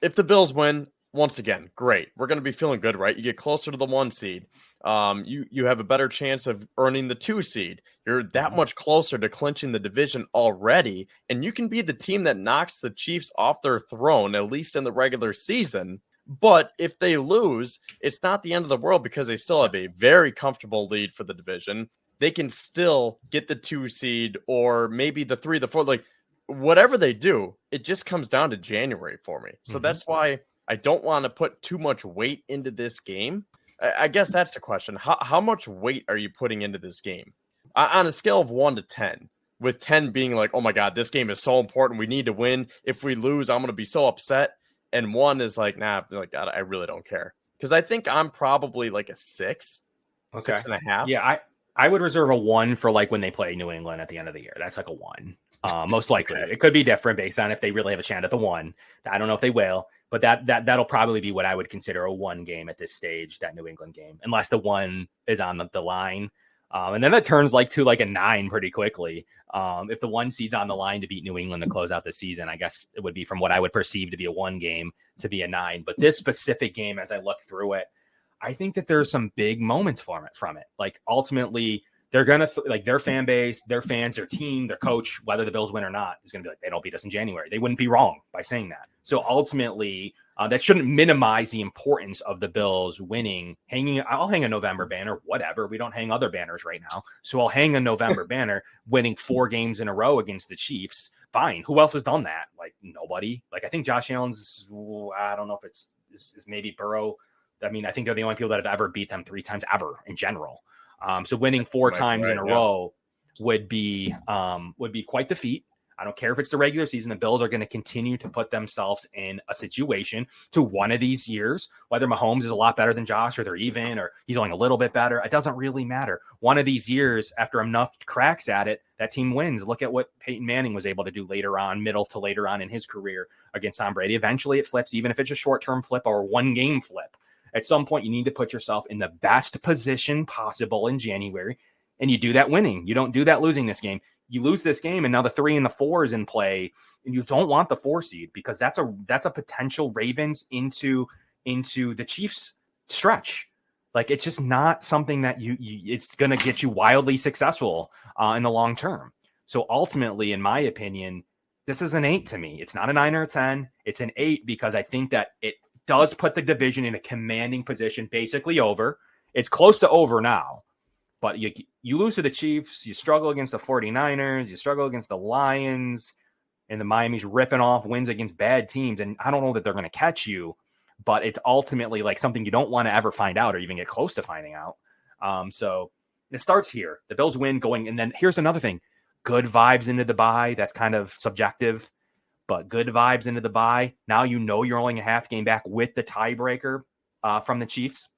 if the Bills win, once again, great. We're going to be feeling good, right? You get closer to the 1 seed. You have a better chance of earning the 2 seed. You're that much closer to clinching the division already, and you can be the team that knocks the Chiefs off their throne, at least in the regular season. But if they lose, it's not the end of the world because they still have a very comfortable lead for the division. They can still get the 2 seed or maybe the 3, the 4, like whatever they do, it just comes down to January for me. So that's why I don't want to put too much weight into this game. I guess that's the question. How much weight are you putting into this game? On a scale of 1 to 10, with 10 being like, oh my God, this game is so important. We need to win. If we lose, I'm going to be so upset. And 1 is like, nah, like, God, I really don't care. Because I think I'm probably like a 6, 6.5. Yeah, I would reserve a 1 for like when they play New England at the end of the year. That's like a 1. Most likely. Okay. It could be different based on if they really have a chance at the 1. I don't know if they will, but that'll probably be what I would consider a 1 game at this stage, that New England game, unless the 1 is on the line. And then that turns to a 9 pretty quickly. If the 1 seed's on the line to beat New England to close out the season, I guess it would be from what I would perceive to be a 1 game to be a 9. But this specific game, as I look through it, I think that there's some big moments from it. Like ultimately, they're going to like their fan base, their fans, their team, their coach, whether the Bills win or not, is going to be like, they don't beat us in January. They wouldn't be wrong by saying that. So ultimately, that shouldn't minimize the importance of the Bills winning. I'll hang a November banner, whatever. We don't hang other banners right now. So I'll hang a November banner, winning 4 games in a row against the Chiefs. Fine. Who else has done that? Like nobody. Like I think Josh Allen's, I don't know if it's maybe Burrow. I mean, I think they're the only people that have ever beat them 3 times ever in general. So winning 4 times in a row would be quite the feat. I don't care if it's the regular season. The Bills are going to continue to put themselves in a situation to one of these years, whether Mahomes is a lot better than Josh or they're even, or he's only a little bit better. It doesn't really matter. One of these years, after enough cracks at it, that team wins. Look at what Peyton Manning was able to do middle to later on in his career against Tom Brady. Eventually it flips, even if it's a short-term flip or a 1-game flip. At some point, you need to put yourself in the best position possible in January, and you do that winning. You don't do that losing this game. You lose this game, and now the 3 and the 4 is in play, and you don't want the 4 seed because that's a potential Ravens into the Chiefs stretch. Like it's just not something that it's going to get you wildly successful in the long term. So ultimately, in my opinion, this is an 8 to me. It's not a 9 or a 10. It's an 8 because I think that it does put the division in a commanding position, basically over. It's close to over now, but you lose to the Chiefs, you struggle against the 49ers, you struggle against the Lions, and the Miami's ripping off wins against bad teams, and I don't know that they're going to catch you, but it's ultimately like something you don't want to ever find out or even get close to finding out. So it starts here. The Bills win going, and then here's another thing. Good vibes into the bye. That's kind of subjective. But good vibes into the bye. Now you know you're only a half game back with the tiebreaker from the Chiefs.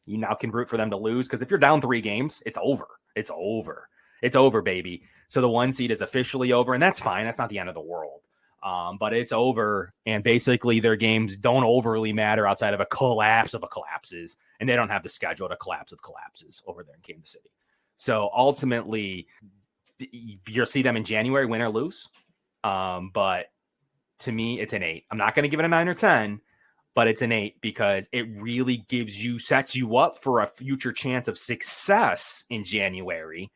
You now can root for them to lose because if you're down 3 games, it's over. It's over. It's over, baby. So the 1 seed is officially over, and that's fine. That's not the end of the world. But it's over, and basically their games don't overly matter outside of a collapse of collapses, and they don't have the schedule to collapse of collapses over there in Kansas City. So ultimately, you'll see them in January, win or lose. But to me, it's an 8. I'm not going to give it a 9 or 10, but it's an 8 because it really sets you up for a future chance of success in January,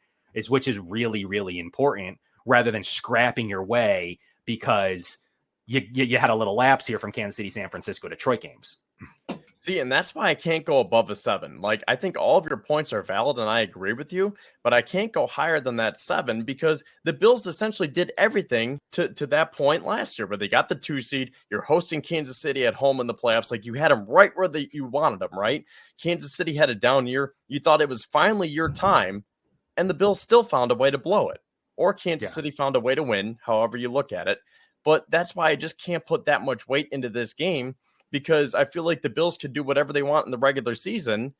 which is really, really important rather than scrapping your way because you had a little lapse here from Kansas City, San Francisco, Detroit games. See, and that's why I can't go above a 7. Like, I think all of your points are valid, and I agree with you, but I can't go higher than that 7 because the Bills essentially did everything to that point last year, where they got the 2 seed. You're hosting Kansas City at home in the playoffs. Like, you had them right where you wanted them, right? Kansas City had a down year. You thought it was finally your time, and the Bills still found a way to blow it. Or Kansas City found a way to win, however you look at it. But that's why I just can't put that much weight into this game, because I feel like the Bills could do whatever they want in the regular season,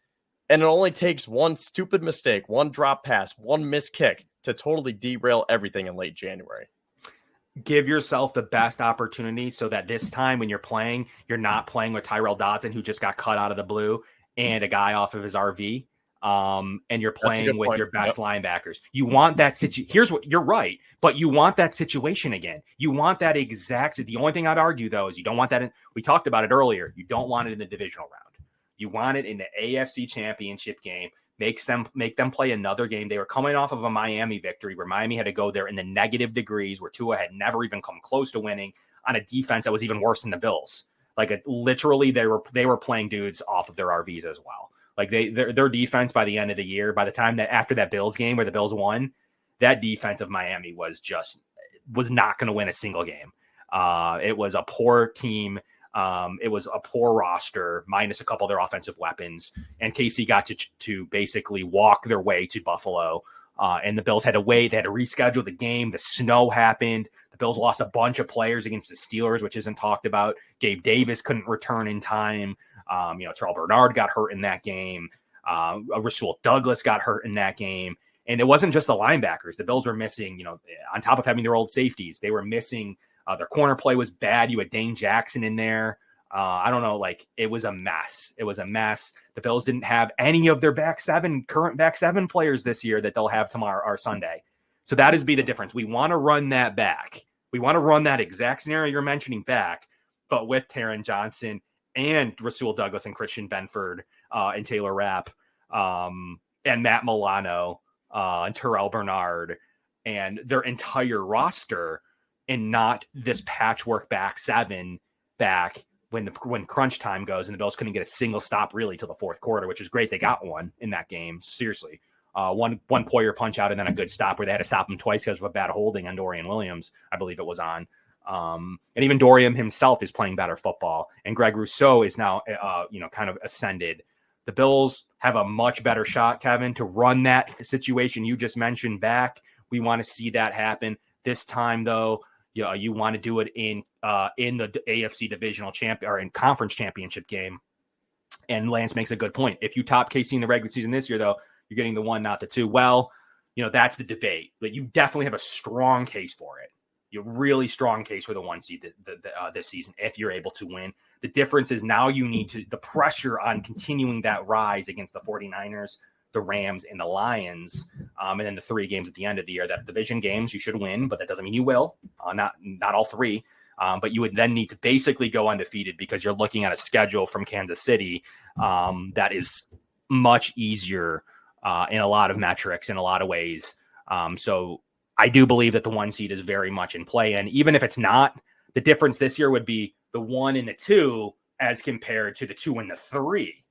and it only takes one stupid mistake, one drop pass, one missed kick to totally derail everything in late January. Give yourself the best opportunity so that this time when you're playing, you're not playing with Tyrell Dodson, who just got cut out of the blue, and a guy off of his RV. And you're That's a playing good with point. your best linebackers. You want that situation. Here's what you're right, but you want that situation again. You want that exact. The only thing I'd argue though is you don't want that. We talked about it earlier. You don't want it in the divisional round. You want it in the AFC Championship game. Make them play another game. They were coming off of a Miami victory where Miami had to go there in the negative degrees, where Tua had never even come close to winning on a defense that was even worse than the Bills. Like literally, they were playing dudes off of their RVs as well. Like their defense by the end of the year, by the time that after that Bills game where the Bills won, that defense of Miami was not going to win a single game. It was a poor team. It was a poor roster minus a couple of their offensive weapons, and KC got to basically walk their way to Buffalo. And the Bills had to wait. They had to reschedule the game. The snow happened. The Bills lost a bunch of players against the Steelers, which isn't talked about. Gabe Davis couldn't return in time. Terrell Bernard got hurt in that game. Rasul Douglas got hurt in that game. And it wasn't just the linebackers. The Bills were missing, on top of having their old safeties, they were missing their corner play was bad. You had Dane Jackson in there. I don't know, it was a mess. It was a mess. The Bills didn't have any of their current back seven players this year that they'll have tomorrow or Sunday. So that is the difference. We want to run that back. We want to run that exact scenario you're mentioning back, but with Taron Johnson and Rasul Douglas and Christian Benford and Taylor Rapp and Matt Milano and Terrell Bernard and their entire roster, and not this patchwork back seven when crunch time goes and the Bills couldn't get a single stop really till the fourth quarter, which is great. They got one in that game. Seriously. One Poyer punch out and then a good stop where they had to stop him twice because of a bad holding on Dorian Williams, I believe it was on. And even Dorian himself is playing better football. And Greg Rousseau is now, kind of ascended. The Bills have a much better shot, Kevin, to run that situation you just mentioned back. We want to see that happen. This time, though, you want to do it in the AFC divisional champion or in conference championship game. And Lance makes a good point. If you top KC in the regular season this year, though, you're getting the 1, not the 2. Well, that's the debate. But you definitely have a strong case for it. You have a really strong case for the 1 seed this season if you're able to win. The difference is now you need the pressure on continuing that rise against the 49ers, the Rams, and the Lions, and then the 3 games at the end of the year. That division games you should win, but that doesn't mean you will. Not all 3. But you would then need to basically go undefeated because you're looking at a schedule from Kansas City that is much easier in a lot of metrics, in a lot of ways. So I do believe that the 1 seed is very much in play. And even if it's not, the difference this year would be the 1 and the 2 as compared to the 2 and the 3.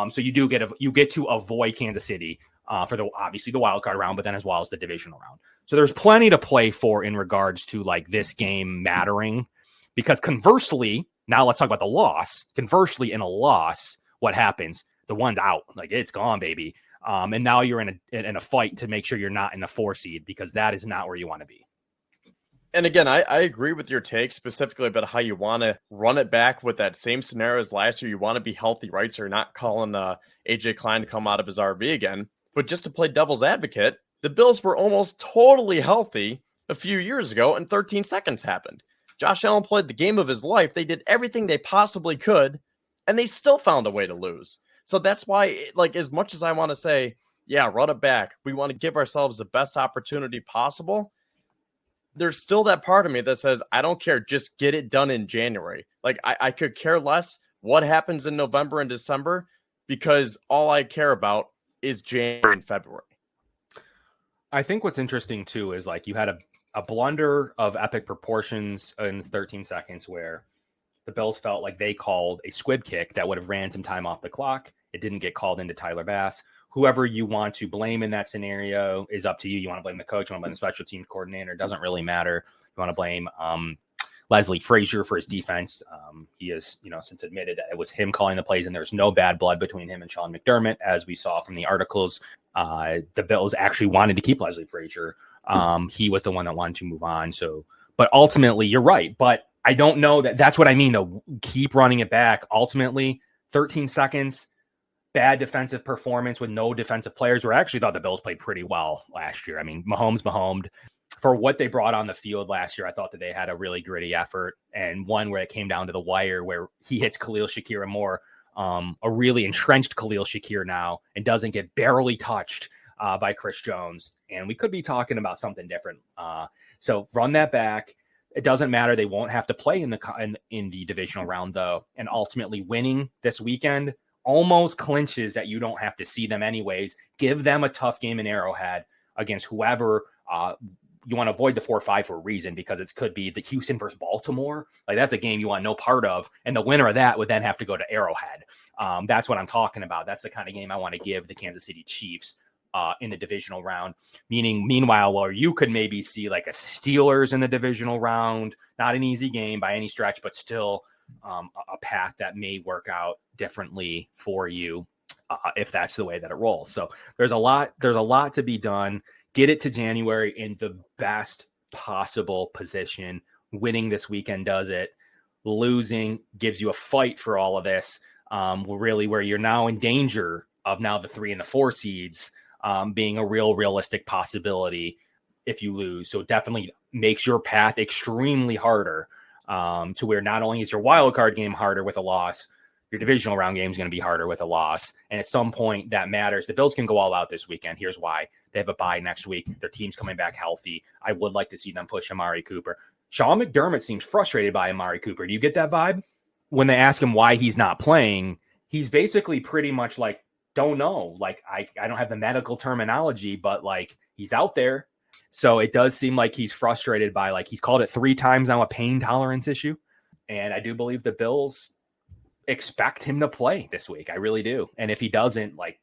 So you get to avoid Kansas City for obviously the wild card round, but then as well as the divisional round. So there's plenty to play for in regards to this game mattering, because conversely, now let's talk about the loss. Conversely, in a loss, what happens? The 1's out, it's gone, baby. And now you're in a fight to make sure you're not in the 4 seed, because that is not where you want to be. And again, I agree with your take specifically about how you want to run it back with that same scenario as last year. You want to be healthy, right? So you're not calling AJ Klein to come out of his RV again. But just to play devil's advocate, the Bills were almost totally healthy a few years ago, and 13 seconds happened. Josh Allen played the game of his life. They did everything they possibly could, and they still found a way to lose. So that's why, as much as I want to say, yeah, run it back, we want to give ourselves the best opportunity possible, there's still that part of me that says, I don't care, just get it done in January. I could care less what happens in November and December, because all I care about is January and February. I think what's interesting, too, is you had a blunder of epic proportions in 13 seconds where the Bills felt like they called a squib kick that would have ran some time off the clock. It didn't get called into Tyler Bass. Whoever you want to blame in that scenario is up to you. You want to blame the coach, you want to blame the special teams coordinator. It doesn't really matter. You want to blame Leslie Frazier for his defense. He has, since admitted that it was him calling the plays, and there's no bad blood between him and Sean McDermott, as we saw from the articles. The Bills actually wanted to keep Leslie Frazier. He was the one that wanted to move on. So, but ultimately, you're right. But I don't know that's what I mean, though. Keep running it back. Ultimately, 13 seconds, bad defensive performance with no defensive players. Where I actually thought the Bills played pretty well last year. I mean, Mahomes. For what they brought on the field last year, I thought that they had a really gritty effort, and one where it came down to the wire where he hits Khalil Shakir and more a really entrenched Khalil Shakir now and doesn't get barely touched by Chris Jones. And we could be talking about something different. So run that back. It doesn't matter. They won't have to play in the divisional round, though. And ultimately winning this weekend almost clinches that you don't have to see them anyways. Give them a tough game in Arrowhead against whoever. You want to avoid the 4-5 for a reason, because it could be the Houston versus Baltimore. Like, that's a game you want no part of. And the winner of that would then have to go to Arrowhead. That's what I'm talking about. That's the kind of game I want to give the Kansas City Chiefs in the divisional round. Meanwhile, where you could maybe see like a Steelers in the divisional round, not an easy game by any stretch, but still a path that may work out differently for you if that's the way that it rolls. So there's a lot to be done. Get it to January in the best possible position. Winning this weekend does it. Losing gives you a fight for all of this. Really, where you're now in danger of now the 3 and the 4 seeds being a realistic possibility if you lose. So it definitely makes your path extremely harder, to where not only is your wild card game harder with a loss, your divisional round game is going to be harder with a loss. And at some point that matters. The Bills can go all out this weekend. Here's why. They have a bye next week. Their team's coming back healthy. I would like to see them push Amari Cooper. Sean McDermott seems frustrated by Amari Cooper. Do you get that vibe? When they ask him why he's not playing, he's basically pretty much like, don't know. Like, I don't have the medical terminology, but like, he's out there. So it does seem like he's frustrated by, like, he's called it 3 times now a pain tolerance issue. And I do believe the Bills expect him to play this week. I really do. And if he doesn't, like,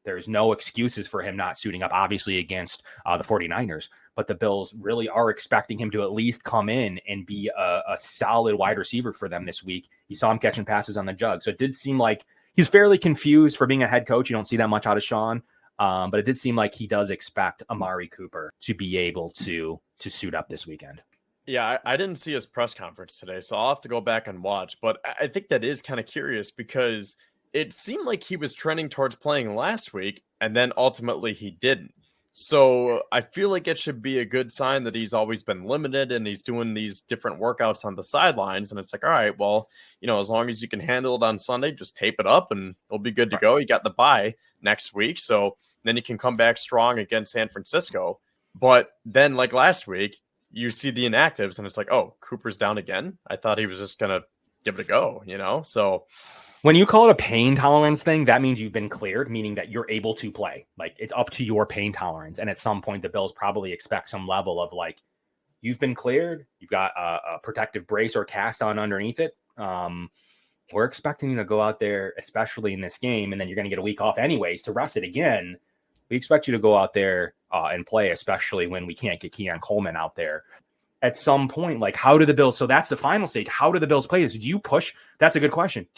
there's no excuses for him not suiting up, obviously, against the 49ers. But the Bills really are expecting him to at least come in and be a solid wide receiver for them this week. You saw him catching passes on the jug. So it did seem like he's fairly confused for being a head coach. You don't see that much out of Sean. But it did seem like he does expect Amari Cooper to be able to suit up this weekend. Yeah, I didn't see his press conference today, so I'll have to go back and watch. But I think that is kind of curious, because it seemed like he was trending towards playing last week, and then ultimately he didn't. So I feel like it should be a good sign that he's always been limited and he's doing these different workouts on the sidelines. And it's like, all right, well, as long as you can handle it on Sunday, just tape it up and it'll be good to go. You got the bye next week, so then you can come back strong against San Francisco. But then, like last week, you see the inactives and it's like, oh, Cooper's down again. I thought he was just going to give it a go, So when you call it a pain tolerance thing, that means you've been cleared, meaning that you're able to play. Like, it's up to your pain tolerance. And at some point, the Bills probably expect some level of, like, you've been cleared. You've got a protective brace or cast on underneath it. We're expecting you to go out there, especially in this game, and then you're going to get a week off anyways to rest it again. We expect you to go out there and play, especially when we can't get Keon Coleman out there. At some point, like, how do the Bills? So that's the final stage. How do the Bills play this? Do you push? That's a good question.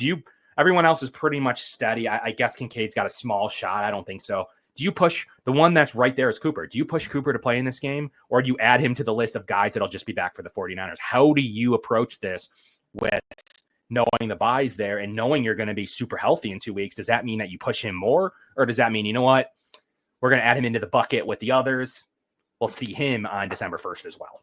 Everyone else is pretty much steady. I guess Kincaid's got a small shot. I don't think so. Do you push? The one that's right there is Cooper. Do you push Cooper to play in this game, or do you add him to the list of guys that'll just be back for the 49ers? How do you approach this with knowing the buys there and knowing you're going to be super healthy in 2 weeks? Does that mean that you push him more, or does that mean, you know what, we're going to add him into the bucket with the others? We'll see him on December 1st as well.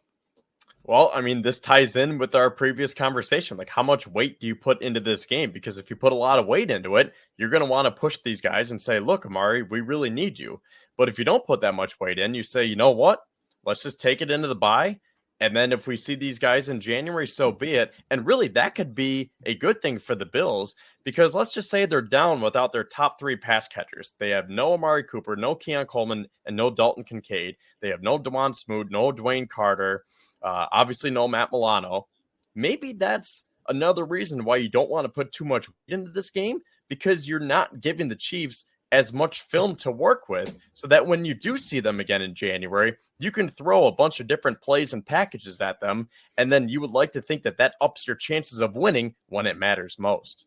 Well, I mean, this ties in with our previous conversation. Like, how much weight do you put into this game? Because if you put a lot of weight into it, you're going to want to push these guys and say, look, Amari, we really need you. But if you don't put that much weight in, you say, you know what? Let's just take it into the bye. And then if we see these guys in January, so be it. And really, that could be a good thing for the Bills, because let's just say they're down without their top 3 pass catchers. They have no Amari Cooper, no Keon Coleman, and no Dalton Kincaid. They have no Devon Smoot, no Dwayne Carter. Obviously, no Matt Milano. Maybe that's another reason why you don't want to put too much weight into this game, because you're not giving the Chiefs as much film to work with, so that when you do see them again in January, you can throw a bunch of different plays and packages at them, and then you would like to think that that ups your chances of winning when it matters most.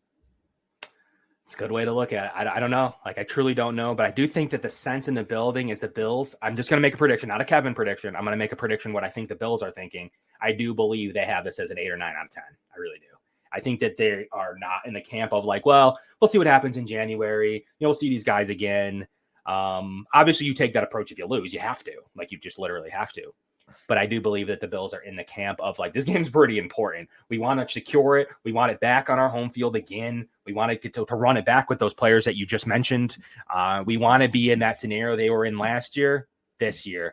It's a good way to look at it. I don't know. Like, I truly don't know, but I do think that the sense in the building is the Bills. I'm just going to make a prediction, not a Kevin prediction. I'm going to make a prediction what I think the Bills are thinking. I do believe they have this as an 8 or 9 out of 10. I really do. I think that they are not in the camp of like, well, we'll see what happens in January. We'll see these guys again. Obviously, you take that approach if you lose. You have to. Like, you just literally have to. But I do believe that the Bills are in the camp of like, this game's pretty important. We want to secure it. We want it back on our home field again. We want to get to run it back with those players that you just mentioned. We want to be in that scenario they were in last year, this year.